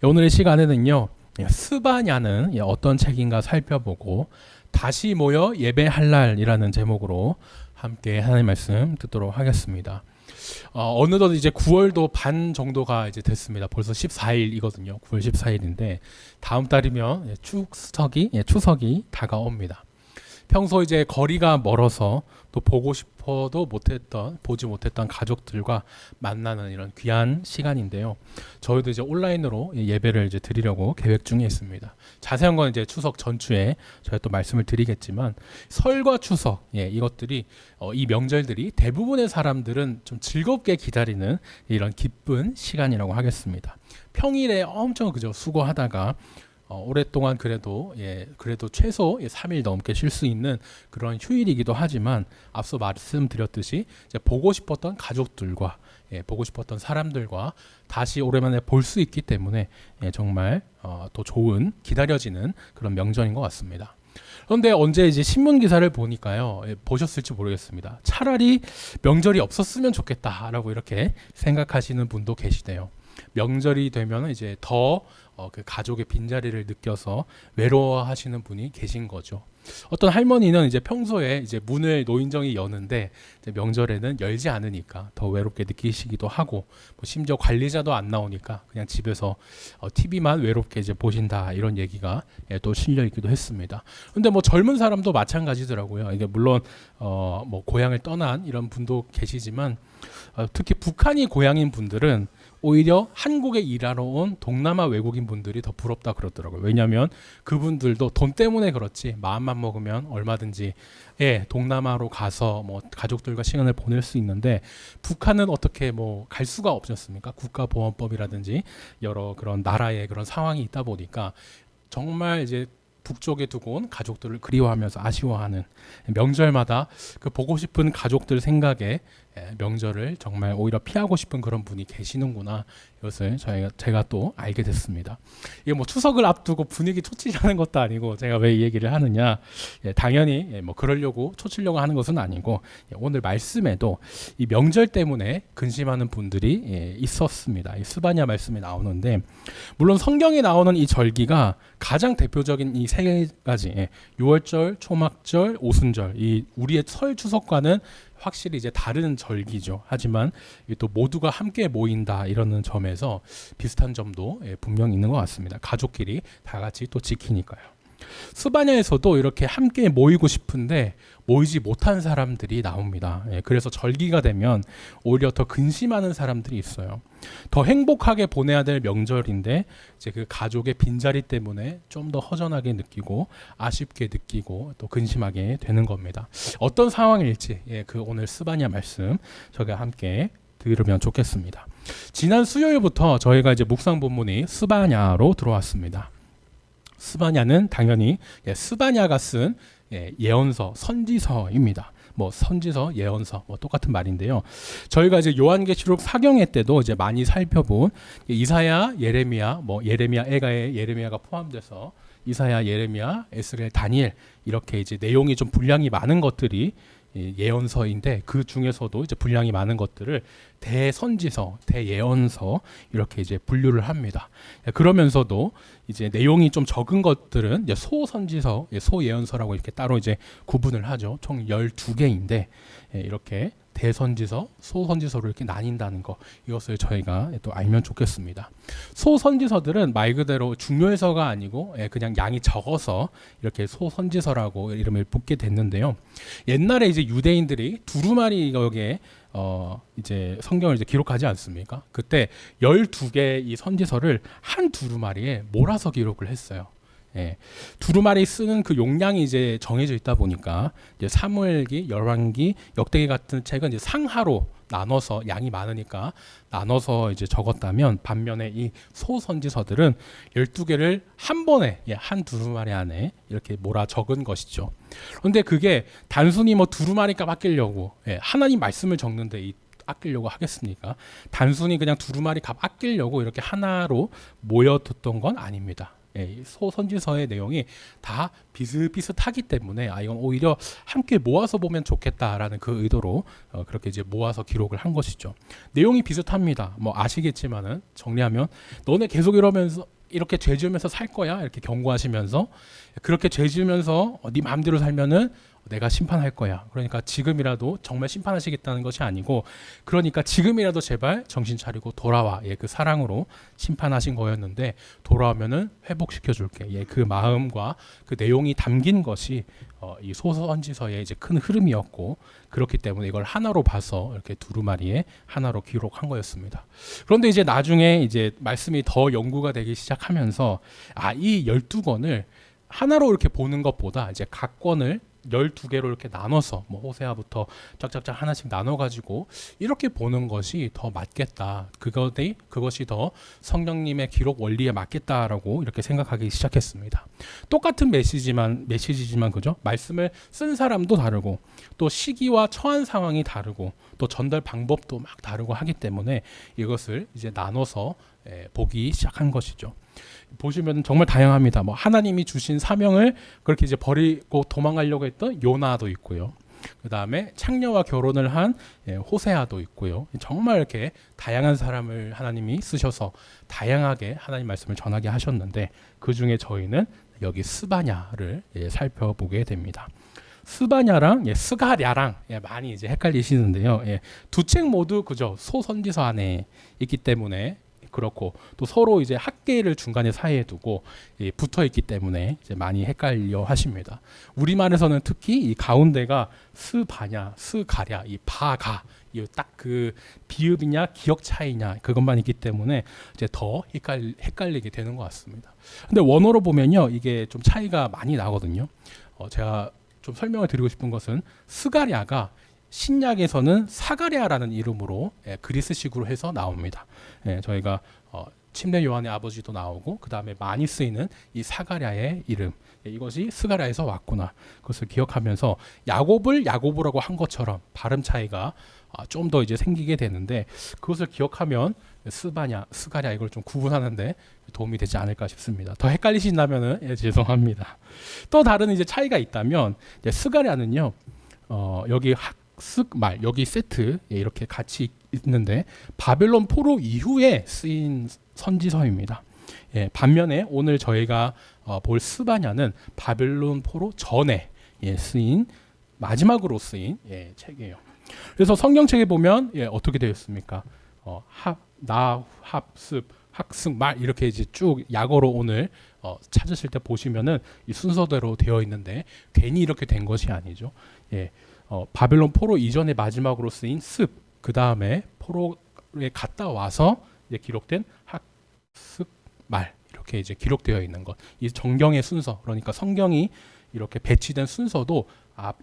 오늘의 시간에는요, 스바냐는 어떤 책인가 살펴보고 다시 모여 예배할 날이라는 제목으로 함께 하나님의 말씀 듣도록 하겠습니다. 어느덧 이제 9월도 반 정도가 이제 됐습니다. 벌써 14일이거든요. 9월 14일인데 다음 달이면 추석이 다가옵니다. 평소 이제 거리가 멀어서 또 보고 싶어도 보지 못했던 가족들과 만나는 이런 귀한 시간인데요. 저희도 이제 온라인으로 예배를 이제 드리려고 계획 중에 있습니다. 자세한 건 이제 추석 전주에 저희가 또 말씀을 드리겠지만, 설과 추석, 이것들이 이 명절들이 대부분의 사람들은 좀 즐겁게 기다리는 이런 기쁜 시간이라고 하겠습니다. 평일에 엄청 그저 수고하다가 오랫동안 그래도 최소 3일 넘게 쉴 수 있는 그런 휴일이기도 하지만, 앞서 말씀드렸듯이 이제 보고 싶었던 가족들과 보고 싶었던 사람들과 다시 오랜만에 볼 수 있기 때문에 정말 또 좋은 기다려지는 그런 명절인 것 같습니다. 그런데 언제 이제 신문 기사를 보니까요, 보셨을지 모르겠습니다. 차라리 명절이 없었으면 좋겠다라고 이렇게 생각하시는 분도 계시대요. 명절이 되면 이제 더 그 가족의 빈자리를 느껴서 외로워하시는 분이 계신 거죠. 어떤 할머니는 이제 평소에 이제 문을 노인정이 여는데 이제 명절에는 열지 않으니까 더 외롭게 느끼시기도 하고, 심지어 관리자도 안 나오니까 그냥 집에서 TV만 외롭게 이제 보신다, 이런 얘기가 또 실려 있기도 했습니다. 근데 젊은 사람도 마찬가지더라고요. 이게 물론 고향을 떠난 이런 분도 계시지만, 특히 북한이 고향인 분들은 오히려 한국에 일하러 온 동남아 외국인 분들이 더 부럽다 그러더라고요. 왜냐하면 그분들도 돈 때문에 그렇지 마음만 먹으면 얼마든지 동남아로 가서 가족들과 시간을 보낼 수 있는데, 북한은 어떻게 갈 수가 없었습니까? 국가보안법이라든지 여러 그런 나라의 그런 상황이 있다 보니까 정말 이제 북쪽에 두고 온 가족들을 그리워하면서 아쉬워하는, 명절마다 그 보고 싶은 가족들 생각에 명절을 정말 오히려 피하고 싶은 그런 분이 계시는구나, 이것을 제가 또 알게 됐습니다. 이게 추석을 앞두고 분위기 초치자는 것도 아니고, 제가 왜 이 얘기를 하느냐, 당연히 그러려고 초치려고 하는 것은 아니고, 오늘 말씀에도 이 명절 때문에 근심하는 분들이 있었습니다. 이 스바냐 말씀이 나오는데, 물론 성경에 나오는 이 절기가 가장 대표적인 이 세 가지, 유월절, 초막절, 오순절, 이 우리의 설 추석과는 확실히 이제 다른 절기죠. 하지만 또 모두가 함께 모인다, 이러는 점에서 비슷한 점도 분명히 있는 것 같습니다. 가족끼리 다 같이 또 지키니까요. 스바냐에서도 이렇게 함께 모이고 싶은데 모이지 못한 사람들이 나옵니다. 그래서 절기가 되면 오히려 더 근심하는 사람들이 있어요. 더 행복하게 보내야 될 명절인데 이제 그 가족의 빈자리 때문에 좀 더 허전하게 느끼고 아쉽게 느끼고 또 근심하게 되는 겁니다. 어떤 상황일지 그 오늘 스바냐 말씀 저희가 함께 들으면 좋겠습니다. 지난 수요일부터 저희가 이제 묵상 본문이 스바냐로 들어왔습니다. 스바냐는 당연히 스바냐가 쓴 예언서, 선지서입니다. 선지서, 예언서 똑같은 말인데요. 저희가 이제 요한계시록 사경회 때도 이제 많이 살펴본 이사야, 예레미야, 예레미야, 에가의 예레미야가 포함돼서 이사야, 예레미야, 에스겔, 다니엘, 이렇게 이제 내용이 좀 분량이 많은 것들이 예언서인데, 그 중에서도 이제 분량이 많은 것들을 대선지서, 대예언서 이렇게 이제 분류를 합니다. 그러면서도 이제 내용이 좀 적은 것들은 이제 소선지서, 소예언서라고 이렇게 따로 이제 구분을 하죠. 총 12개인데 이렇게 대선지서, 소선지서로 이렇게 나뉜다는 거, 이것을 저희가 또 알면 좋겠습니다. 소선지서들은 말 그대로 중요해서가 아니고 그냥 양이 적어서 이렇게 소선지서라고 이름을 붙게 됐는데요. 옛날에 이제 유대인들이 두루마리 여기에 이제 성경을 이제 기록하지 않습니까? 그때 12개 이 선지서를 한 두루마리에 몰아서 기록을 했어요. 두루마리 쓰는 그 용량이 이제 정해져 있다 보니까 이제 사무엘기, 열왕기, 역대기 같은 책은 이제 상하로 나눠서, 양이 많으니까 나눠서 이제 적었다면, 반면에 이 소선지서들은 12개를 한 번에 한 두루마리 안에 이렇게 몰아 적은 것이죠. 그런데 그게 단순히 두루마리 값 아끼려고 하나님 말씀을 적는데 아끼려고 하겠습니까? 단순히 그냥 두루마리 값 아끼려고 이렇게 하나로 모여뒀던 건 아닙니다. 예, 이 소선지서의 내용이 다 비슷비슷하기 때문에 이건 오히려 함께 모아서 보면 좋겠다라는 그 의도로 그렇게 이제 모아서 기록을 한 것이죠. 내용이 비슷합니다. 뭐 아시겠지만은 정리하면 너네 계속 이러면서 이렇게 죄 지으면서 살 거야 이렇게 경고하시면서 그렇게 죄 지으면서 네 마음대로 살면은 내가 심판할 거야. 그러니까 지금이라도 정말 심판하시겠다는 것이 아니고 그러니까 지금이라도 제발 정신 차리고 돌아와. 예, 그 사랑으로 심판하신 거였는데 돌아오면은 회복시켜 줄게. 예, 그 마음과 그 내용이 담긴 것이 이 소선지서의 이제 큰 흐름이었고 그렇기 때문에 이걸 하나로 봐서 이렇게 두루마리에 하나로 기록한 거였습니다. 그런데 이제 나중에 이제 말씀이 더 연구가 되기 시작하면서 이 12권을 하나로 이렇게 보는 것보다 이제 각 권을 12개로 이렇게 나눠서 뭐 호세아부터 쫙쫙쫙 하나씩 나눠 가지고 이렇게 보는 것이 더 맞겠다. 그것이 더 성령님의 기록 원리에 맞겠다라고 이렇게 생각하기 시작했습니다. 똑같은 메시지지만 그죠? 말씀을 쓴 사람도 다르고 또 시기와 처한 상황이 다르고 또 전달 방법도 막 다르고 하기 때문에 이것을 이제 나눠서 보기 시작한 것이죠. 보시면 정말 다양합니다. 뭐 하나님이 주신 사명을 그렇게 이제 버리고 도망가려고 했던 요나도 있고요. 그 다음에 창녀와 결혼을 한 호세아도 있고요. 정말 이렇게 다양한 사람을 하나님이 쓰셔서 다양하게 하나님 말씀을 전하게 하셨는데 그 중에 저희는 여기 스바냐를 살펴보게 됩니다. 스바냐랑 스가랴랑 많이 이제 헷갈리시는데요. 두 책 모두 그죠 소선지서 안에 있기 때문에 그렇고 또 서로 이제 학계를 중간에 사이에 두고 붙어 있기 때문에 이제 많이 헷갈려 하십니다. 우리말에서는 특히 이 가운데가 스바냐, 스가랴, 이 바가 딱 그 비읍이냐 기억 차이냐 그것만 있기 때문에 이제 더 헷갈리게 되는 것 같습니다. 근데 원어로 보면요 이게 좀 차이가 많이 나거든요. 제가 좀 설명을 드리고 싶은 것은 스가랴가 신약에서는 사가랴라는 이름으로 그리스식으로 해서 나옵니다. 저희가 침례 요한의 아버지도 나오고 그 다음에 많이 쓰이는 이 사가랴의 이름 이것이 스가랴에서 왔구나. 그것을 기억하면서 야곱을 야고보라고 한 것처럼 발음 차이가 좀 더 이제 생기게 되는데 그것을 기억하면 스바냐, 스가랴 이걸 좀 구분하는데 도움이 되지 않을까 싶습니다. 더 헷갈리신다면은 죄송합니다. 또 다른 이제 차이가 있다면 스가랴는요 여기 학습말 여기 세트 이렇게 같이 있는데 바벨론 포로 이후에 쓰인 선지서입니다. 반면에 오늘 저희가 볼 스바냐는 바벨론 포로 전에 쓰인 마지막으로 쓰인 책이에요. 그래서 성경책에 보면 어떻게 되어 있습니까? 합습, 학습, 말 이렇게 이제 쭉 약어로 오늘 찾으실 때 보시면은 이 순서대로 되어 있는데 괜히 이렇게 된 것이 아니죠. 바벨론 포로 이전에 마지막으로 쓰인 습, 그 다음에 포로에 갔다 와서 이제 기록된 학습, 말 이렇게 이제 기록되어 있는 것. 이 정경의 순서, 그러니까 성경이 이렇게 배치된 순서도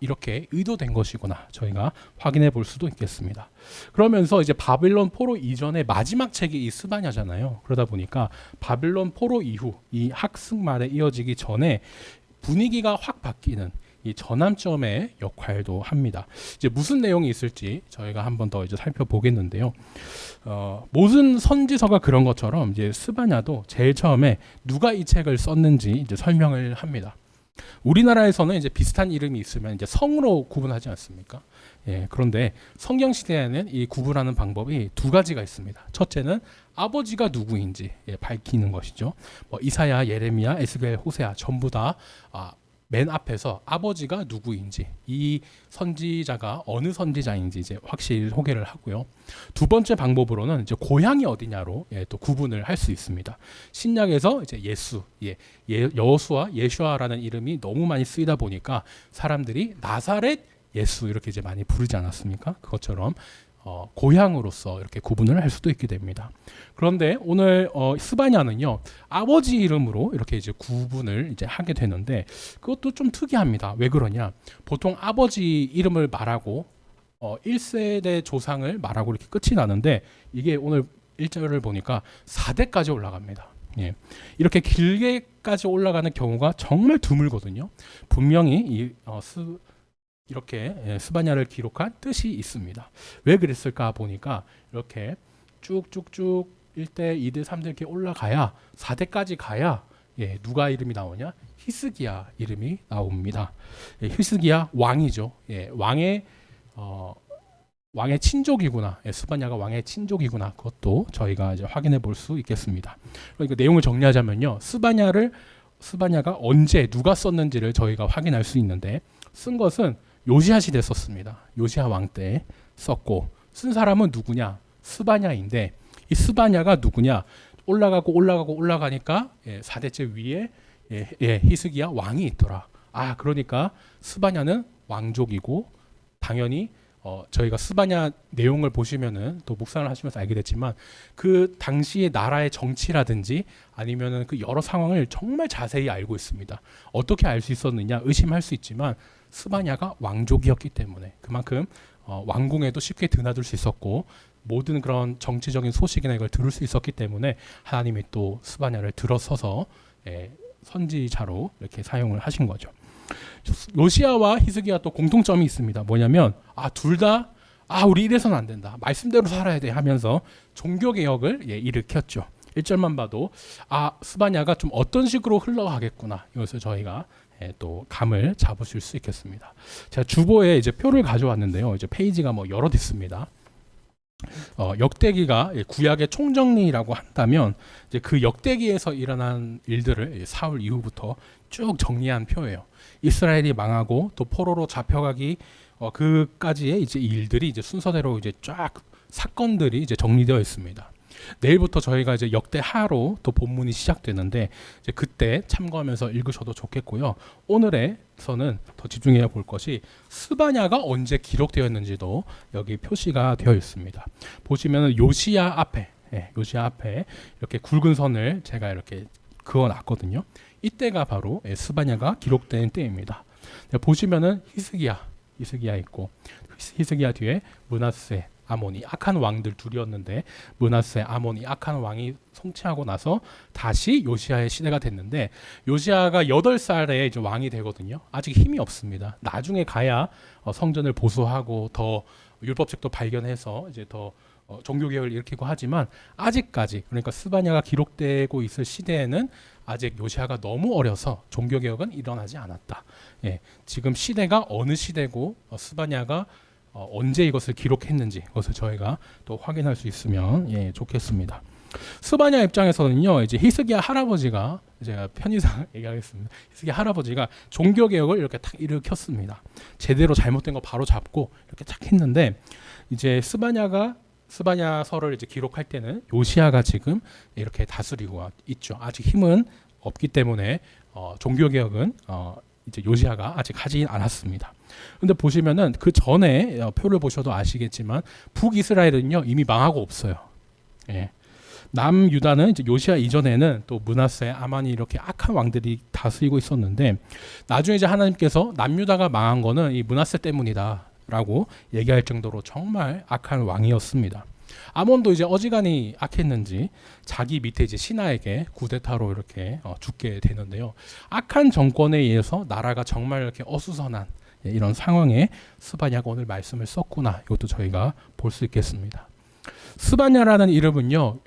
이렇게 의도된 것이구나 저희가 확인해 볼 수도 있겠습니다. 그러면서 이제 바빌론 포로 이전의 마지막 책이 이 스바냐잖아요. 그러다 보니까 바빌론 포로 이후 이 학습말에 이어지기 전에 분위기가 확 바뀌는 이 전환점의 역할도 합니다. 이제 무슨 내용이 있을지 저희가 한 번 더 이제 살펴보겠는데요. 모든 선지서가 그런 것처럼 이제 스바냐도 제일 처음에 누가 이 책을 썼는지 이제 설명을 합니다. 우리나라에서는 이제 비슷한 이름이 있으면 이제 성으로 구분하지 않습니까? 그런데 성경 시대에는 이 구분하는 방법이 두 가지가 있습니다. 첫째는 아버지가 누구인지 밝히는 것이죠. 이사야, 예레미야, 에스겔, 호세아 전부 다 맨 앞에서 아버지가 누구인지 이 선지자가 어느 선지자인지 이제 확실히 소개를 하고요. 두 번째 방법으로는 이제 고향이 어디냐로 또 구분을 할 수 있습니다. 신약에서 이제 예수, 여호수아, 예슈아라는 이름이 너무 많이 쓰이다 보니까 사람들이 나사렛 예수 이렇게 이제 많이 부르지 않았습니까? 그것처럼 고향으로서 이렇게 구분을 할 수도 있게 됩니다. 그런데 오늘 스바냐는요 아버지 이름으로 이렇게 이제 구분을 이제 하게 되는데 그것도 좀 특이합니다. 왜 그러냐? 보통 아버지 이름을 말하고 1세대 조상을 말하고 이렇게 끝이 나는데 이게 오늘 1절을 보니까 4대까지 올라갑니다. 이렇게 길게까지 올라가는 경우가 정말 드물거든요. 분명히 이렇게 스바냐를 기록한 뜻이 있습니다. 왜 그랬을까 보니까 이렇게 쭉쭉쭉 1대, 2대, 3대 이렇게 올라가야 4대까지 가야 누가 이름이 나오냐? 히스기야 이름이 나옵니다. 히스기야 왕이죠. 왕의 친족이구나. 스바냐가 왕의 친족이구나. 그것도 저희가 이제 확인해 볼 수 있겠습니다. 그러니까 내용을 정리하자면요. 스바냐가 언제 누가 썼는지를 저희가 확인할 수 있는데 쓴 것은 요시야 시대 썼습니다. 요시야 왕 때 썼고 쓴 사람은 누구냐? 스바냐인데 이 스바냐가 누구냐? 올라가니까 4대째 위에 히스기야 왕이 있더라. 그러니까 스바냐는 왕족이고 당연히 저희가 스바냐 내용을 보시면은 또 묵상을 하시면서 알게 됐지만 그 당시의 나라의 정치라든지 아니면은 그 여러 상황을 정말 자세히 알고 있습니다. 어떻게 알 수 있었느냐 의심할 수 있지만 스바냐가 왕족이었기 때문에 그만큼 왕궁에도 쉽게 드나들 수 있었고 모든 그런 정치적인 소식이나 이걸 들을 수 있었기 때문에 하나님이 또 스바냐를 들어서서 선지자로 이렇게 사용을 하신 거죠. 요시야와 히스기야 또 공통점이 있습니다. 뭐냐면 둘 다 우리 이래서는 안 된다. 말씀대로 살아야 돼 하면서 종교 개혁을 일으켰죠. 1절만 봐도 스바냐가 좀 어떤 식으로 흘러가겠구나. 이것을 저희가 또 감을 잡으실 수 있겠습니다. 제가 주보에 이제 표를 가져왔는데요. 이제 페이지가 여러 있습니다. 역대기가 구약의 총정리라고 한다면 이제 그 역대기에서 일어난 일들을 사울 이후부터 쭉 정리한 표예요. 이스라엘이 망하고 또 포로로 잡혀가기 그까지의 이제 일들이 이제 순서대로 이제 쫙 사건들이 이제 정리되어 있습니다. 내일부터 저희가 이제 역대하로 또 본문이 시작되는데 이제 그때 참고하면서 읽으셔도 좋겠고요. 오늘에서는 더 집중해 볼 것이 스바냐가 언제 기록되었는지도 여기 표시가 되어 있습니다. 보시면은 요시야 앞에 이렇게 굵은 선을 제가 이렇게 그어놨거든요. 이때가 바로 스바냐가 기록된 때입니다. 보시면은 히스기야 있고 히스기야 뒤에 므낫세 아몬이 악한 왕들 둘이었는데 므낫세 아몬이 악한 왕이 통치하고 나서 다시 요시야의 시대가 됐는데 요시야가 8살에 이제 왕이 되거든요. 아직 힘이 없습니다. 나중에 가야 성전을 보수하고 더 율법책도 발견해서 이제 더 종교개혁을 일으키고 하지만 아직까지 그러니까 스바냐가 기록되고 있을 시대에는 아직 요시야가 너무 어려서 종교개혁은 일어나지 않았다. 지금 시대가 어느 시대고 스바냐가 언제 이것을 기록했는지 그것을 저희가 또 확인할 수 있으면 좋겠습니다. 스바냐 입장에서는요, 이제 히스기야 할아버지가 제가 편의상 얘기하겠습니다. 히스기야 할아버지가 종교 개혁을 이렇게 탁 일으켰습니다. 제대로 잘못된 거 바로 잡고 이렇게 탁 했는데 이제 스바냐서를 이제 기록할 때는 요시야가 지금 이렇게 다스리고 있죠. 아직 힘은 없기 때문에 종교 개혁은 이제 요시야가 아직 하지 않았습니다. 근데 보시면은 그 전에 표를 보셔도 아시겠지만 북이스라엘은요 이미 망하고 없어요. 남유다는 이제 요시야 이전에는 또 므낫세, 아만이 이렇게 악한 왕들이 다스리고 있었는데 나중에 이제 하나님께서 남유다가 망한 거는 이 므낫세 때문이다라고 얘기할 정도로 정말 악한 왕이었습니다. 아몬도 이제 어지간히 악했는지 자기 밑에 이제 신하에게 구데타로 이렇게 죽게 되는데요. 악한 정권에 의해서 나라가 정말 이렇게 어수선한 이런 상황에 스바냐가 오늘 말씀을 썼구나. 이것도 저희가 볼 수 있겠습니다. 스바냐라는 이름은요.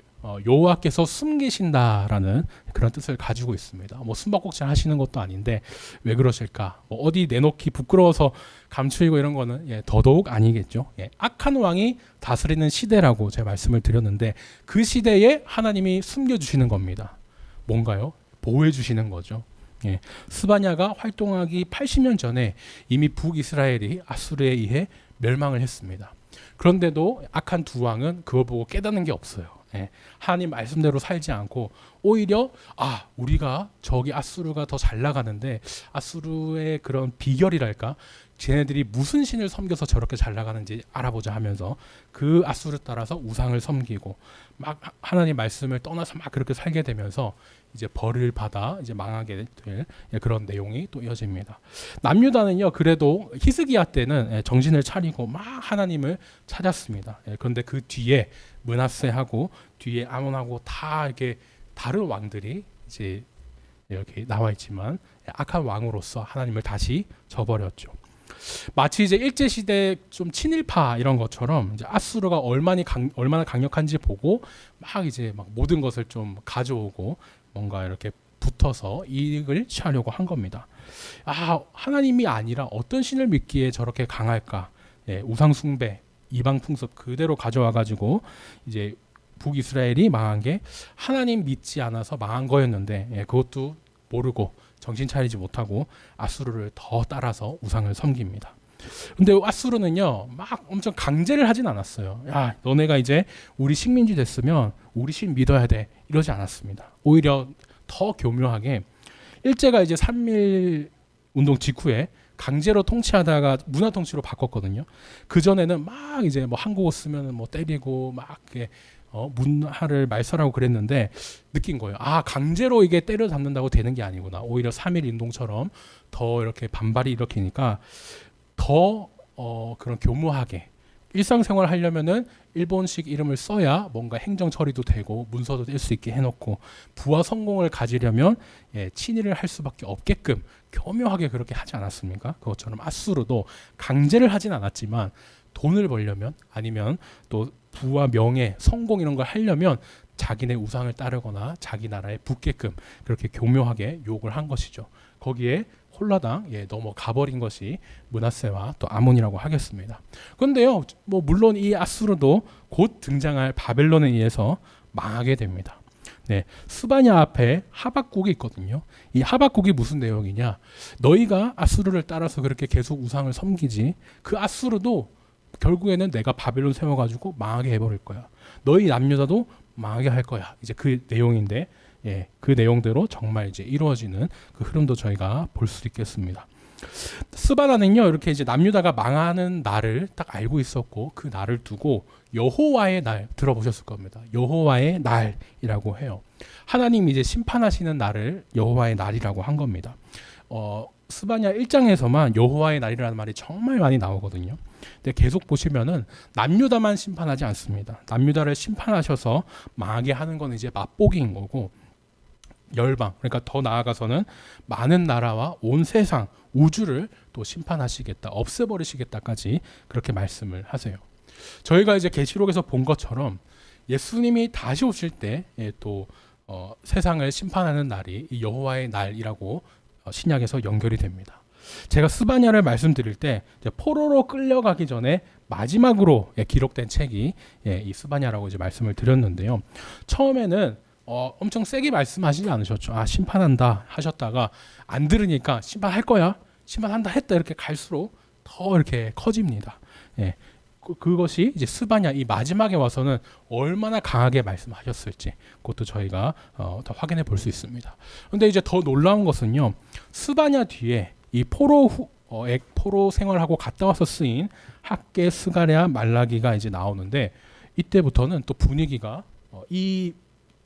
여호와께서 숨기신다라는 그런 뜻을 가지고 있습니다. 숨바꼭질 하시는 것도 아닌데 왜 그러실까? 어디 내놓기 부끄러워서 감추이고 이런 거는 더더욱 아니겠죠. 악한 왕이 다스리는 시대라고 제가 말씀을 드렸는데 그 시대에 하나님이 숨겨주시는 겁니다. 뭔가요? 보호해 주시는 거죠. 스바냐가 활동하기 80년 전에 이미 북이스라엘이 아수르에 의해 멸망을 했습니다. 그런데도 악한 두 왕은 그걸 보고 깨닫는 게 없어요. 하나님 말씀대로 살지 않고 오히려 우리가 저기 아수르가 더 잘 나가는데 아수르의 그런 비결이랄까 쟤네들이 무슨 신을 섬겨서 저렇게 잘 나가는지 알아보자 하면서 그 아수르 따라서 우상을 섬기고 막 하나님 말씀을 떠나서 막 그렇게 살게 되면서 이제 벌을 받아 이제 망하게 될 그런 내용이 또 이어집니다. 남유다는요 그래도 히스기야 때는 정신을 차리고 막 하나님을 찾았습니다. 그런데 그 뒤에 므낫세하고 뒤에 아몬하고 다 이렇게 다른 왕들이 이제 이렇게 나와 있지만 악한 왕으로서 하나님을 다시 저버렸죠. 마치 이제 일제 시대 좀 친일파 이런 것처럼 이제 아수르가 얼마나 강력한지 보고 막 이제 막 모든 것을 좀 가져오고 뭔가 이렇게 붙어서 이익을 취하려고 한 겁니다. 하나님이 아니라 어떤 신을 믿기에 저렇게 강할까? 우상 숭배, 이방 풍습 그대로 가져와 가지고 이제 북이스라엘이 망한 게 하나님 믿지 않아서 망한 거였는데, 그것도 모르고 정신 차리지 못하고 아수르를 더 따라서 우상을 섬깁니다. 근데 아수르는요, 막 엄청 강제를 하진 않았어요. 야, 너네가 이제 우리 식민지 됐으면 우리 신 믿어야 돼, 이러지 않았습니다. 오히려 더 교묘하게 일제가 이제 3.1 운동 직후에 강제로 통치하다가 문화 통치로 바꿨거든요. 그 전에는 막 이제 뭐 한국어 쓰면 뭐 때리고 막 이렇게 문화를 말살하고 그랬는데, 느낀 거예요. 강제로 이게 때려 잡는다고 되는 게 아니구나. 오히려 3.1 운동처럼 더 이렇게 반발이 일으키니까 더 그런 교묘하게 일상생활 하려면은 일본식 이름을 써야 뭔가 행정 처리도 되고 문서도 뗄 수 있게 해놓고, 부와 성공을 가지려면 친일을 할 수밖에 없게끔 교묘하게 그렇게 하지 않았습니까? 그것처럼 아수르도 강제를 하진 않았지만 돈을 벌려면, 아니면 또 부와 명예, 성공 이런 걸 하려면 자기네 우상을 따르거나 자기 나라에 붙게끔 그렇게 교묘하게 욕을 한 것이죠. 거기에 홀라당 넘어가 버린 것이 므낫세와 또 아몬이라고 하겠습니다. 그런데요, 뭐 물론 이 아수르도 곧 등장할 바벨론에 의해서 망하게 됩니다. 스바냐 앞에 하박국이 있거든요. 이 하박국이 무슨 내용이냐? 너희가 아수르를 따라서 그렇게 계속 우상을 섬기지, 그 아수르도 결국에는 내가 바벨론 세워가지고 망하게 해버릴 거야. 너희 남유다도 망하게 할 거야. 이제 그 내용인데, 그 내용대로 정말 이제 이루어지는 그 흐름도 저희가 볼 수 있겠습니다. 스바나는요, 이렇게 이제 남유다가 망하는 날을 딱 알고 있었고, 그 날을 두고 여호와의 날, 들어보셨을 겁니다. 여호와의 날이라고 해요. 하나님이 이제 심판하시는 날을 여호와의 날이라고 한 겁니다. 스바냐 1장에서만 여호와의 날이라는 말이 정말 많이 나오거든요. 근데 계속 보시면은 남유다만 심판하지 않습니다. 남유다를 심판하셔서 망하게 하는 건 이제 맛보기인 거고, 열방, 그러니까 더 나아가서는 많은 나라와 온 세상, 우주를 또 심판하시겠다, 없애버리시겠다까지 그렇게 말씀을 하세요. 저희가 이제 계시록에서 본 것처럼 예수님이 다시 오실 때 또 세상을 심판하는 날이 이 여호와의 날이라고 신약에서 연결이 됩니다. 제가 스바냐를 말씀드릴 때 포로로 끌려가기 전에 마지막으로 기록된 책이 이 스바냐라고 이제 말씀을 드렸는데요. 처음에는 엄청 세게 말씀하시지 않으셨죠. 심판한다 하셨다가 안 들으니까 심판할 거야, 심판한다 했다, 이렇게 갈수록 더 이렇게 커집니다. 그것이 이제 스바냐 이 마지막에 와서는 얼마나 강하게 말씀하셨을지 그것도 저희가 더 확인해 볼 수 있습니다. 그런데 이제 더 놀라운 것은요, 스바냐 뒤에 이 포로 생활하고 갔다 와서 쓰인 학계, 스가랴, 말라기가 이제 나오는데, 이때부터는 또 분위기가 이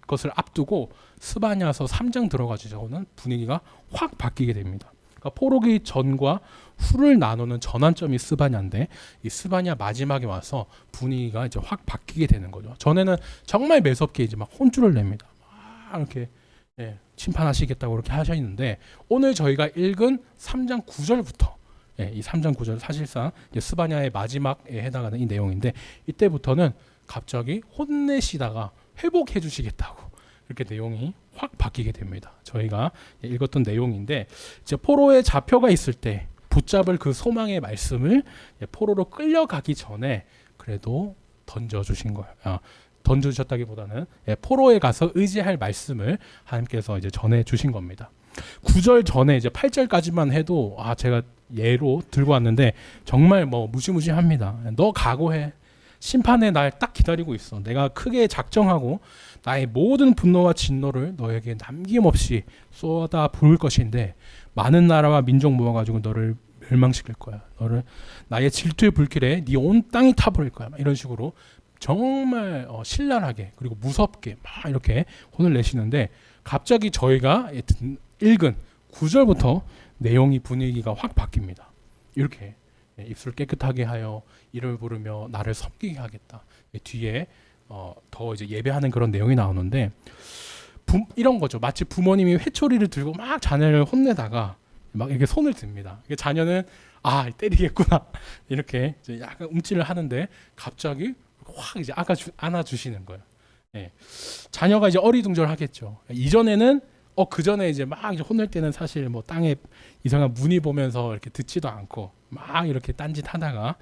것을 앞두고 스바냐서 3장 들어가지고는 분위기가 확 바뀌게 됩니다. 그러니까 포로기 전과 후를 나누는 전환점이 스바냐인데, 이 스바냐 마지막에 와서 분위기가 이제 확 바뀌게 되는 거죠. 전에는 정말 매섭게 이제 막 혼쭐을 냅니다. 막 이렇게 심판하시겠다고 그렇게 하셨는데, 오늘 저희가 읽은 3장 9절부터 이 3장 9절 사실상 이제 스바냐의 마지막에 해당하는 이 내용인데, 이때부터는 갑자기 혼내시다가 회복해 주시겠다고 이렇게 내용이 확 바뀌게 됩니다. 저희가 읽었던 내용인데, 이제 포로에 잡혀가 있을 때 붙잡을 그 소망의 말씀을 포로로 끌려가기 전에 그래도 던져주신 거예요. 던져주셨다기보다는 포로에 가서 의지할 말씀을 하나님께서 이제 전해주신 겁니다. 9절 전에 이제 8절까지만 해도 제가 예로 들고 왔는데 정말 뭐 무시무시합니다. 너 각오해. 심판의 날 딱 기다리고 있어. 내가 크게 작정하고 나의 모든 분노와 진노를 너에게 남김없이 쏟아 부을 것인데, 많은 나라와 민족 모아가지고 너를 멸망시킬 거야. 너를 나의 질투의 불길에 네 온 땅이 타버릴 거야. 이런 식으로 정말 신랄하게 그리고 무섭게 막 이렇게 혼을 내시는데, 갑자기 저희가 읽은 9절부터 내용이 분위기가 확 바뀝니다. 이렇게 입술 깨끗하게 하여 이를 부르며 나를 섬기게 하겠다. 뒤에 더 이제 예배하는 그런 내용이 나오는데, 이런 거죠. 마치 부모님이 회초리를 들고 막 자녀를 혼내다가 막 이렇게 손을 듭니다. 자녀는 때리겠구나 이렇게 이제 약간 움찔을 하는데, 갑자기 확 이제 안아주시는 거예요. 자녀가 이제 어리둥절하겠죠. 이전에는 그 전에 이제 막 이제 혼낼 때는 사실 뭐 땅에 이상한 무늬 보면서 이렇게 듣지도 않고 막 이렇게 딴짓 하다가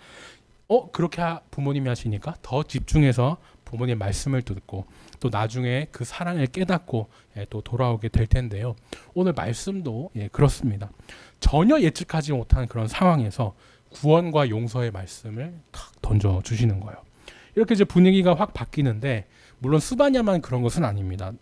그렇게 부모님이 하시니까 더 집중해서 부모님 말씀을 듣고 또 나중에 그 사랑을 깨닫고 또 돌아오게 될 텐데요. 오늘 말씀도 그렇습니다. 전혀 예측하지 못한 그런 상황에서 구원과 용서의 말씀을 탁 던져 주시는 거예요. 이렇게 이제 분위기가 확 바뀌는데 물론 스바냐만 그런 것은 아닙니다.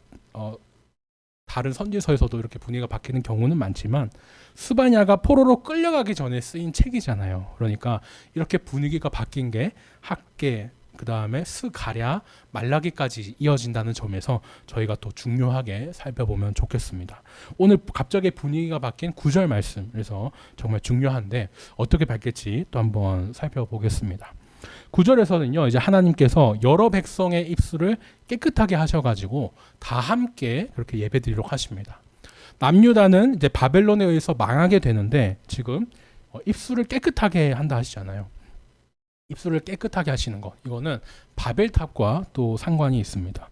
다른 선지서에서도 이렇게 분위기가 바뀌는 경우는 많지만 스바냐가 포로로 끌려가기 전에 쓰인 책이잖아요. 그러니까 이렇게 분위기가 바뀐 게 학계, 그 다음에 스가랴, 말라기까지 이어진다는 점에서 저희가 또 중요하게 살펴보면 좋겠습니다. 오늘 갑자기 분위기가 바뀐 9절 말씀, 그래서 정말 중요한데 어떻게 바뀔지 또 한번 살펴보겠습니다. 9절에서는요, 이제 하나님께서 여러 백성의 입술을 깨끗하게 하셔가지고 다 함께 그렇게 예배드리도록 하십니다. 남유다는 이제 바벨론에 의해서 망하게 되는데 지금 입술을 깨끗하게 한다 하시잖아요. 입술을 깨끗하게 하시는 것, 이거는 바벨탑과 또 상관이 있습니다.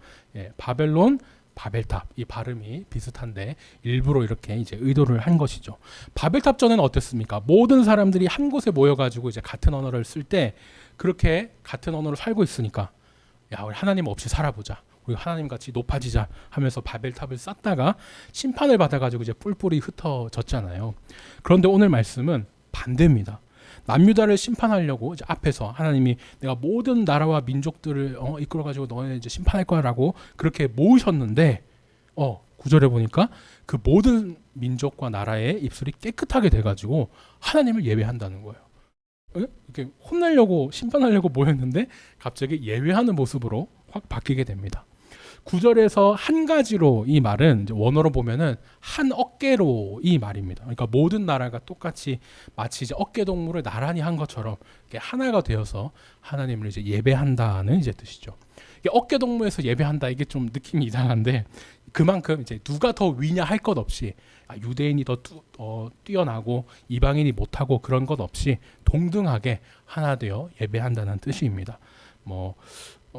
바벨론, 바벨탑, 이 발음이 비슷한데 일부러 이렇게 이제 의도를 한 것이죠. 바벨탑 전에는 어땠습니까? 모든 사람들이 한 곳에 모여가지고 이제 같은 언어를 쓸 때 그렇게 같은 언어로 살고 있으니까 야, 우리 하나님 없이 살아보자, 우리 하나님 같이 높아지자 하면서 바벨탑을 쌓다가 심판을 받아가지고 이제 뿔뿔이 흩어졌잖아요. 그런데 오늘 말씀은 반대입니다. 남유다를 심판하려고 이제 앞에서 하나님이 내가 모든 나라와 민족들을 이끌어가지고 너네 이제 심판할 거라고 그렇게 모으셨는데 9절에 보니까 그 모든 민족과 나라의 입술이 깨끗하게 돼가지고 하나님을 예배한다는 거예요. 이렇게 혼내려고 심판하려고 모였는데 갑자기 예배하는 모습으로 확 바뀌게 됩니다. 9절에서 한 가지로 이 말은 이제 원어로 보면은 한 어깨로 이 말입니다. 그러니까 모든 나라가 똑같이 마치 이제 어깨 동무를 나란히 한 것처럼 이렇게 하나가 되어서 하나님을 이제 예배한다는 이제 뜻이죠. 이게 어깨 동무에서 예배한다, 이게 좀 느낌이 이상한데 그만큼 이제 누가 더 위냐 할 것 없이 유대인이 더 뛰어나고 이방인이 못하고 그런 것 없이 동등하게 하나 되어 예배한다는 뜻입니다.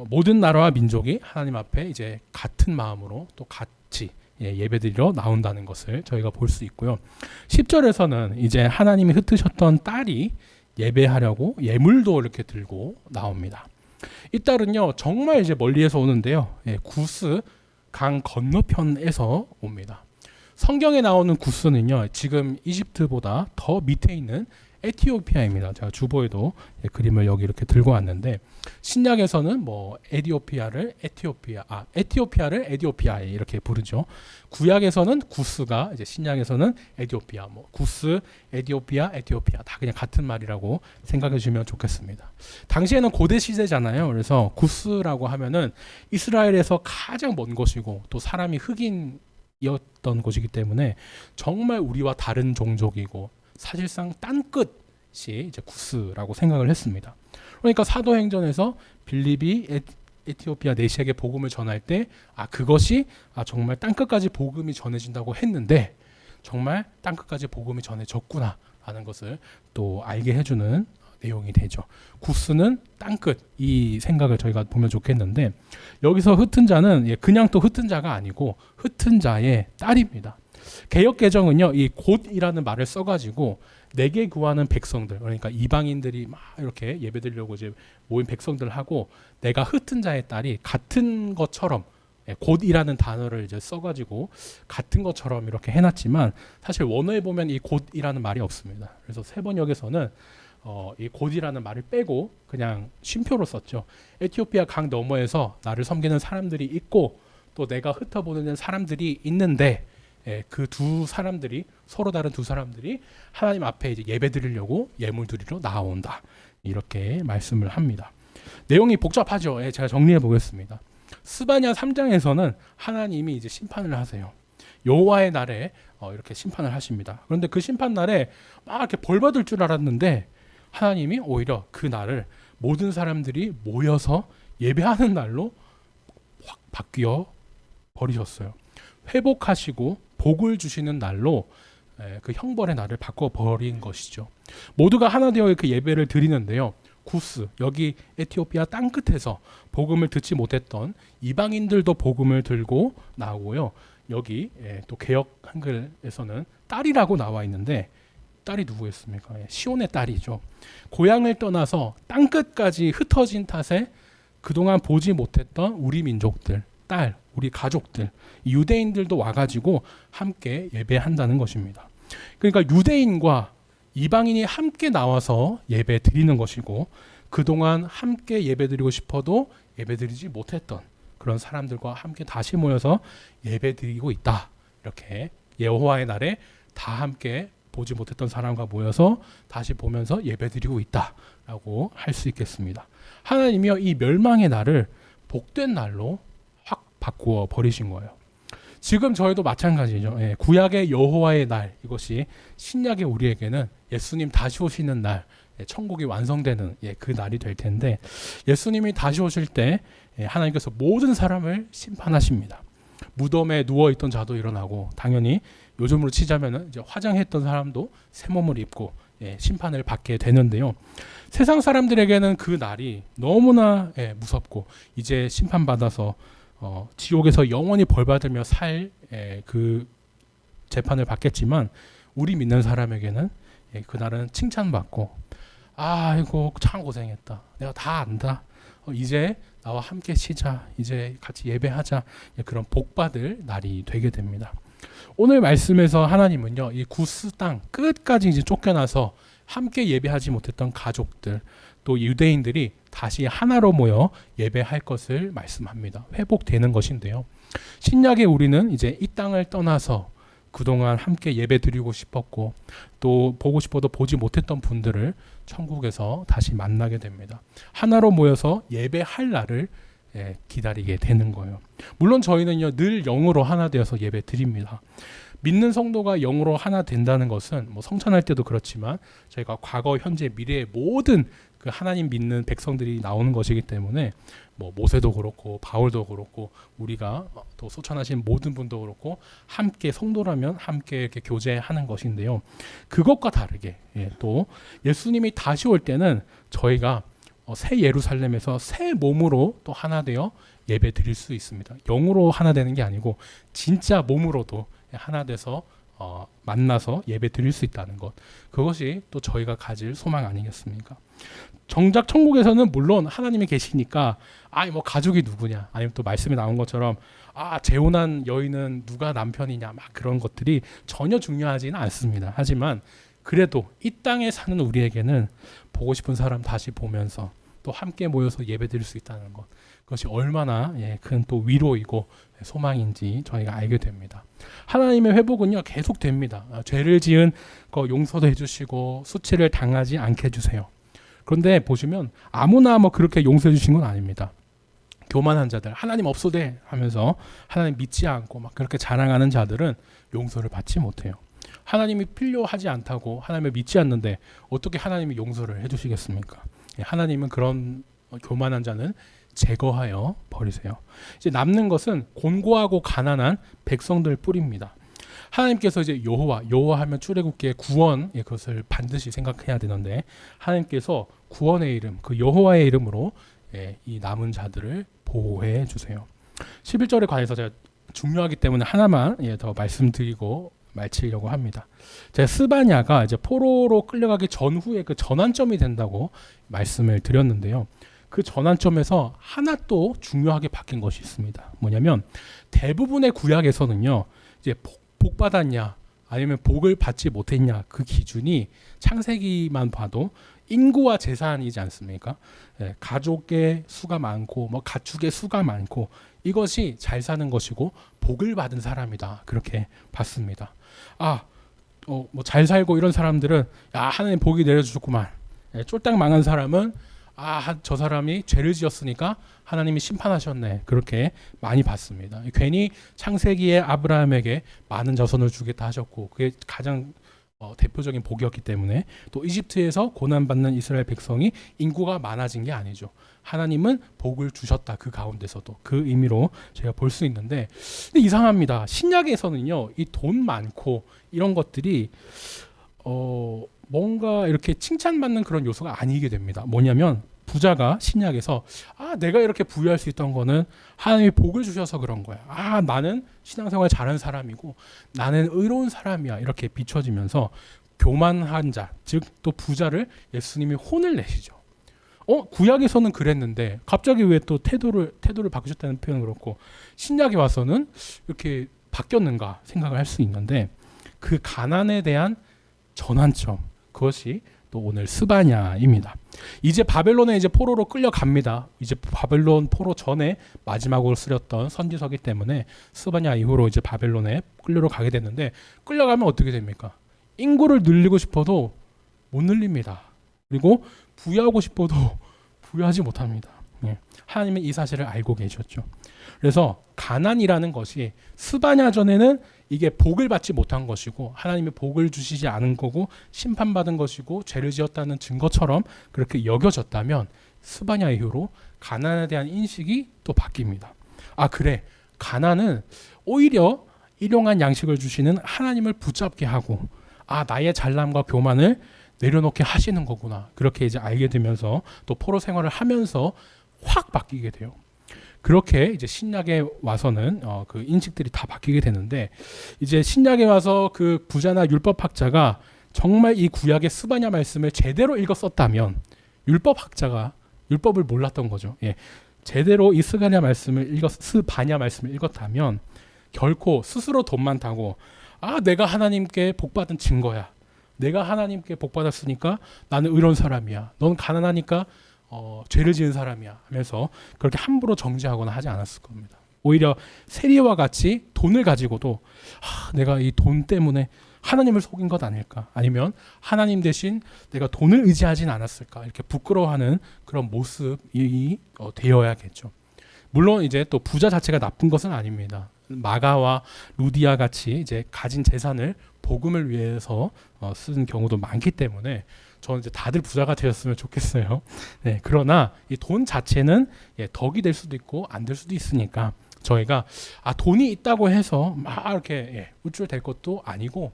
모든 나라와 민족이 하나님 앞에 이제 같은 마음으로 또 같이 예배드리러 나온다는 것을 저희가 볼 수 있고요. 10절에서는 이제 하나님이 흩으셨던 딸이 예배하려고 예물도 이렇게 들고 나옵니다. 이 딸은요 정말 이제 멀리에서 오는데요. 구스 강 건너편에서 옵니다. 성경에 나오는 구스는요 지금 이집트보다 더 밑에 있는 에티오피아입니다. 제가 주보에도 그림을 여기 이렇게 들고 왔는데 신약에서는 에티오피아를 에티오피아 이렇게 부르죠. 구약에서는 구스가, 이제 신약에서는 에티오피아, 구스, 에티오피아 다 그냥 같은 말이라고 생각해 주시면 좋겠습니다. 당시에는 고대 시대잖아요. 그래서 구스라고 하면은 이스라엘에서 가장 먼 곳이고 또 사람이 흑인이었던 곳이기 때문에 정말 우리와 다른 종족이고 사실상 땅끝이 이제 구스라고 생각을 했습니다. 그러니까 사도행전에서 빌립이 에티오피아 내시에게 복음을 전할 때 그것이 정말 땅끝까지 복음이 전해진다고 했는데 정말 땅끝까지 복음이 전해졌구나 하는 것을 또 알게 해주는 내용이 되죠. 구스는 땅끝, 이 생각을 저희가 보면 좋겠는데 여기서 흩은 자는 그냥 또 흩은 자가 아니고 흩은 자의 딸입니다. 개역 개정은요, 이 곧이라는 말을 써가지고 내게 구하는 백성들, 그러니까 이방인들이 막 이렇게 예배드리려고 이제 모인 백성들하고 내가 흩은 자의 딸이 같은 것처럼, 곧이라는 단어를 이제 써가지고 같은 것처럼 이렇게 해놨지만 사실 원어에 보면 이 곧이라는 말이 없습니다. 그래서 세번역에서는 이 곧이라는 말을 빼고 그냥 쉼표로 썼죠. 에티오피아 강 너머에서 나를 섬기는 사람들이 있고 또 내가 흩어보는 사람들이 있는데 그 두 사람들이, 서로 다른 두 사람들이 하나님 앞에 이제 예배 드리려고 예물 드리러 나온다, 이렇게 말씀을 합니다. 내용이 복잡하죠. 제가 정리해 보겠습니다. 스바냐 3장에서는 하나님이 이제 심판을 하세요. 여호와의 날에 이렇게 심판을 하십니다. 그런데 그 심판 날에 막 이렇게 벌 받을 줄 알았는데 하나님이 오히려 그 날을 모든 사람들이 모여서 예배하는 날로 확 바뀌어 버리셨어요. 회복하시고 복을 주시는 날로 그 형벌의 날을 바꿔버린 것이죠. 모두가 하나 되어 그 예배를 드리는데요. 구스, 여기 에티오피아 땅끝에서 복음을 듣지 못했던 이방인들도 복음을 들고 나오고요. 여기 또 개역 한글에서는 딸이라고 나와 있는데 딸이 누구였습니까? 시온의 딸이죠. 고향을 떠나서 땅끝까지 흩어진 탓에 그동안 보지 못했던 우리 민족들, 딸, 우리 가족들, 유대인들도 와가지고 함께 예배한다는 것입니다. 그러니까 유대인과 이방인이 함께 나와서 예배 드리는 것이고, 그동안 함께 예배 드리고 싶어도 예배 드리지 못했던 그런 사람들과 함께 다시 모여서 예배 드리고 있다. 이렇게 여호와의 날에 다 함께 보지 못했던 사람과 모여서 다시 보면서 예배 드리고 있다라고 할 수 있겠습니다. 하나님이요, 이 멸망의 날을 복된 날로 확 바꾸어 버리신 거예요. 지금 저희도 마찬가지죠. 구약의 여호와의 날, 이것이 신약의 우리에게는 예수님 다시 오시는 날, 천국이 완성되는 그 날이 될 텐데, 예수님이 다시 오실 때 하나님께서 모든 사람을 심판하십니다. 무덤에 누워 있던 자도 일어나고, 당연히 요즘으로 치자면은 이제 화장했던 사람도 새 몸을 입고 심판을 받게 되는데요. 세상 사람들에게는 그 날이 너무나 무섭고, 이제 심판받아서 지옥에서 영원히 벌받으며 살 그 재판을 받겠지만, 우리 믿는 사람에게는 그날은 칭찬받고, 아이고 참 고생했다, 내가 다 안다, 이제 나와 함께 쉬자, 이제 같이 예배하자, 그런 복받을 날이 되게 됩니다. 오늘 말씀에서 하나님은요, 이 구스 땅 끝까지 이제 쫓겨나서 함께 예배하지 못했던 가족들, 또 유대인들이 다시 하나로 모여 예배할 것을 말씀합니다. 회복되는 것인데요. 신약의 우리는 이제 이 땅을 떠나서 그동안 함께 예배 드리고 싶었고, 또 보고 싶어도 보지 못했던 분들을 천국에서 다시 만나게 됩니다. 하나로 모여서 예배할 날을 기다리게 되는 거예요. 물론 저희는요, 늘 영으로 하나 되어서 예배 드립니다. 믿는 성도가 영으로 하나 된다는 것은 뭐 성찬할 때도 그렇지만, 저희가 과거, 현재, 미래의 모든 그 하나님 믿는 백성들이 나오는 것이기 때문에, 뭐 모세도 그렇고 바울도 그렇고 우리가 또 소천하신 모든 분도 그렇고 함께 성도라면 함께 이렇게 교제하는 것인데요. 그것과 다르게 또 예수님이 다시 올 때는 저희가 새 예루살렘에서 새 몸으로 또 하나 되어 예배 드릴 수 있습니다. 영으로 하나 되는 게 아니고 진짜 몸으로도 하나 돼서 만나서 예배 드릴 수 있다는 것, 그것이 또 저희가 가질 소망 아니겠습니까? 정작 천국에서는 물론 하나님이 계시니까 뭐 가족이 누구냐, 아니면 또 말씀에 나온 것처럼 재혼한 여인은 누가 남편이냐, 막 그런 것들이 전혀 중요하지는 않습니다. 하지만 그래도 이 땅에 사는 우리에게는 보고 싶은 사람 다시 보면서 또 함께 모여서 예배드릴 수 있다는 것, 그것이 얼마나 큰 또 위로이고 소망인지 저희가 알게 됩니다. 하나님의 회복은요, 계속 됩니다. 죄를 지은 거 용서도 해주시고 수치를 당하지 않게 해주세요. 그런데 보시면 아무나 뭐 그렇게 용서해 주신 건 아닙니다. 교만한 자들, 하나님 없어대 하면서 하나님 믿지 않고 막 그렇게 자랑하는 자들은 용서를 받지 못해요. 하나님이 필요하지 않다고 하나님을 믿지 않는데 어떻게 하나님이 용서를 해주시겠습니까? 하나님은 그런 교만한 자는 제거하여 버리세요. 이제 남는 것은 곤고하고 가난한 백성들 뿐입니다. 하나님께서 이제 여호와 하면 출애굽기의 구원, 그것을 반드시 생각해야 되는데, 하나님께서 구원의 이름, 그 여호와의 이름으로 이 남은 자들을 보호해 주세요. 11절에 관해서 제가 중요하기 때문에 하나만 더 말씀드리고 마치려고 합니다. 제가 스바냐가 이제 포로로 끌려가기 전후에 그 전환점이 된다고 말씀을 드렸는데요. 그 전환점에서 하나 또 중요하게 바뀐 것이 있습니다. 뭐냐면 대부분의 구약에서는요, 이제 복 받았냐 아니면 복을 받지 못했냐, 그 기준이 창세기만 봐도 인구와 재산이지 않습니까? 가족의 수가 많고 뭐 가축의 수가 많고 이것이 잘 사는 것이고 복을 받은 사람이다, 그렇게 봤습니다. 뭐 잘 살고 이런 사람들은 하나님 복이 내려주셨구만. 쫄딱 망한 사람은 저 사람이 죄를 지었으니까 하나님이 심판하셨네, 그렇게 많이 봤습니다. 괜히 창세기에 아브라함에게 많은 자손을 주겠다 하셨고, 그게 가장 대표적인 복이었기 때문에, 또 이집트에서 고난받는 이스라엘 백성이 인구가 많아진 게 아니죠. 하나님은 복을 주셨다, 그 가운데서도. 그 의미로 제가 볼 수 있는데, 근데 이상합니다. 신약에서는요, 이 돈 많고 이런 것들이 뭔가 이렇게 칭찬받는 그런 요소가 아니게 됩니다. 뭐냐면 부자가 신약에서 내가 이렇게 부유할 수 있던 거는 하나님이 복을 주셔서 그런 거야. 나는 신앙생활 잘한 사람이고 나는 의로운 사람이야. 이렇게 비춰지면서 교만한 자, 즉 또 부자를 예수님이 혼을 내시죠. 구약에서는 그랬는데 갑자기 왜 또 태도를 바꾸셨다는 표현은 그렇고 신약에 와서는 이렇게 바뀌었는가 생각을 할 수 있는데 그 가난에 대한 전환점, 그것이 또 오늘 스바냐입니다. 이제 바벨론에 이제 포로로 끌려갑니다. 이제 바벨론 포로 전에 마지막으로 쓰였던 선지서기 때문에 스바냐 이후로 이제 바벨론에 가게 됐는데 끌려가면 어떻게 됩니까? 인구를 늘리고 싶어도 못 늘립니다. 그리고 부유하고 싶어도 부유하지 못합니다. 하나님은 이 사실을 알고 계셨죠. 그래서 가난이라는 것이 스바냐 전에는 이게 복을 받지 못한 것이고 하나님이 복을 주시지 않은 거고 심판받은 것이고 죄를 지었다는 증거처럼 그렇게 여겨졌다면 스바냐 이후로 가난에 대한 인식이 또 바뀝니다. 그래, 가난은 오히려 일용한 양식을 주시는 하나님을 붙잡게 하고 나의 잘남과 교만을 내려놓게 하시는 거구나. 그렇게 이제 알게 되면서 또 포로 생활을 하면서 확 바뀌게 돼요. 그렇게 이제 신약에 와서는 그 인식들이 다 바뀌게 되는데 이제 신약에 와서 그 부자나 율법학자가 정말 이 구약의 스바냐 말씀을 제대로 읽었었다면 율법학자가 율법을 몰랐던 거죠. 제대로 이 스바냐 말씀을 읽었다면 결코 스스로 돈 많다고 내가 하나님께 복받은 증거야. 내가 하나님께 복받았으니까 나는 의로운 사람이야. 넌 가난하니까 죄를 지은 사람이야 하면서 그렇게 함부로 정죄하거나 하지 않았을 겁니다. 오히려 세리와 같이 돈을 가지고도 내가 이 돈 때문에 하나님을 속인 것 아닐까, 아니면 하나님 대신 내가 돈을 의지하진 않았을까, 이렇게 부끄러워하는 그런 모습이 되어야겠죠. 물론 이제 또 부자 자체가 나쁜 것은 아닙니다. 마가와 루디아 같이 이제 가진 재산을 복음을 위해서 쓰는 경우도 많기 때문에 저는 이제 다들 부자가 되었으면 좋겠어요. 그러나 이 돈 자체는 덕이 될 수도 있고 안 될 수도 있으니까 저희가 돈이 있다고 해서 막 이렇게 우쭐될 것도 아니고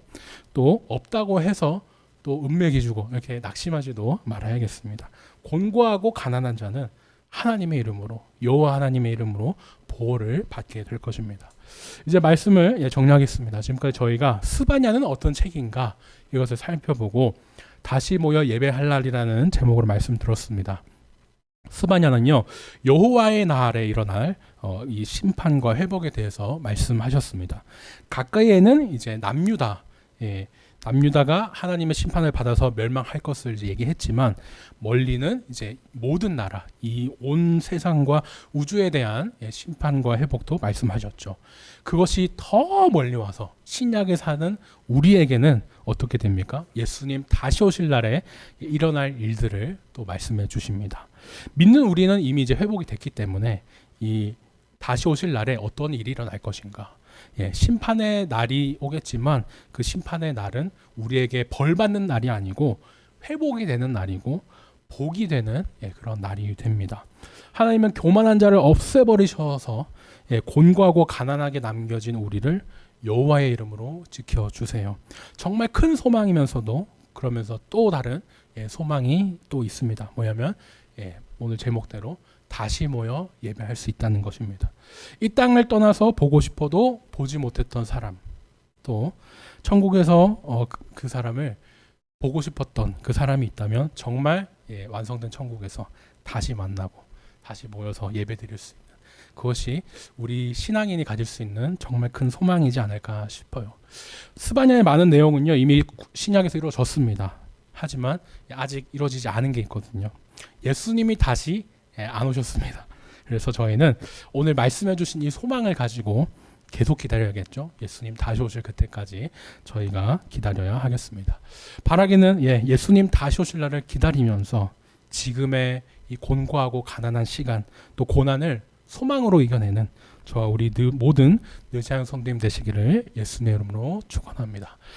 또 없다고 해서 또 은맥이 주고 이렇게 낙심하지도 말아야겠습니다. 곤고하고 가난한 자는 하나님의 이름으로, 여호와 하나님의 이름으로 보호를 받게 될 것입니다. 이제 말씀을 정리하겠습니다. 지금까지 저희가 스바냐는 어떤 책인가 이것을 살펴보고 다시 모여 예배할 날이라는 제목으로 말씀 들었습니다. 스바냐는요, 여호와의 날에 일어날 이 심판과 회복에 대해서 말씀하셨습니다. 가까이에는 이제 남유다가 하나님의 심판을 받아서 멸망할 것을 이제 얘기했지만 멀리는 이제 모든 나라, 이 온 세상과 우주에 대한 심판과 회복도 말씀하셨죠. 그것이 더 멀리 와서 신약에 사는 우리에게는 어떻게 됩니까? 예수님 다시 오실 날에 일어날 일들을 또 말씀해 주십니다. 믿는 우리는 이미 이제 회복이 됐기 때문에 이 다시 오실 날에 어떤 일이 일어날 것인가? 심판의 날이 오겠지만 그 심판의 날은 우리에게 벌 받는 날이 아니고 회복이 되는 날이고 복이 되는 그런 날이 됩니다. 하나님은 교만한 자를 없애버리셔서 곤고하고 가난하게 남겨진 우리를 여호와의 이름으로 지켜주세요. 정말 큰 소망이면서도 그러면서 또 다른 소망이 또 있습니다. 뭐냐면 오늘 제목대로 다시 모여 예배할 수 있다는 것입니다. 이 땅을 떠나서 보고 싶어도 보지 못했던 사람, 또 천국에서 그 사람을 보고 싶었던 그 사람이 있다면 정말 완성된 천국에서 다시 만나고 다시 모여서 예배드릴 수 있는, 그것이 우리 신앙인이 가질 수 있는 정말 큰 소망이지 않을까 싶어요. 스바냐의 많은 내용은요 이미 신약에서 이루어졌습니다. 하지만 아직 이루어지지 않은 게 있거든요. 예수님이 다시 안 오셨습니다. 그래서 저희는 오늘 말씀해 주신 이 소망을 가지고 계속 기다려야겠죠. 예수님 다시 오실 그때까지 저희가 기다려야 하겠습니다. 바라기는 예수님 다시 오실 날을 기다리면서 지금의 이 곤고하고 가난한 시간 또 고난을 소망으로 이겨내는 저와 우리 모든 느지한 성도님 되시기를 예수님의 이름으로 축원합니다.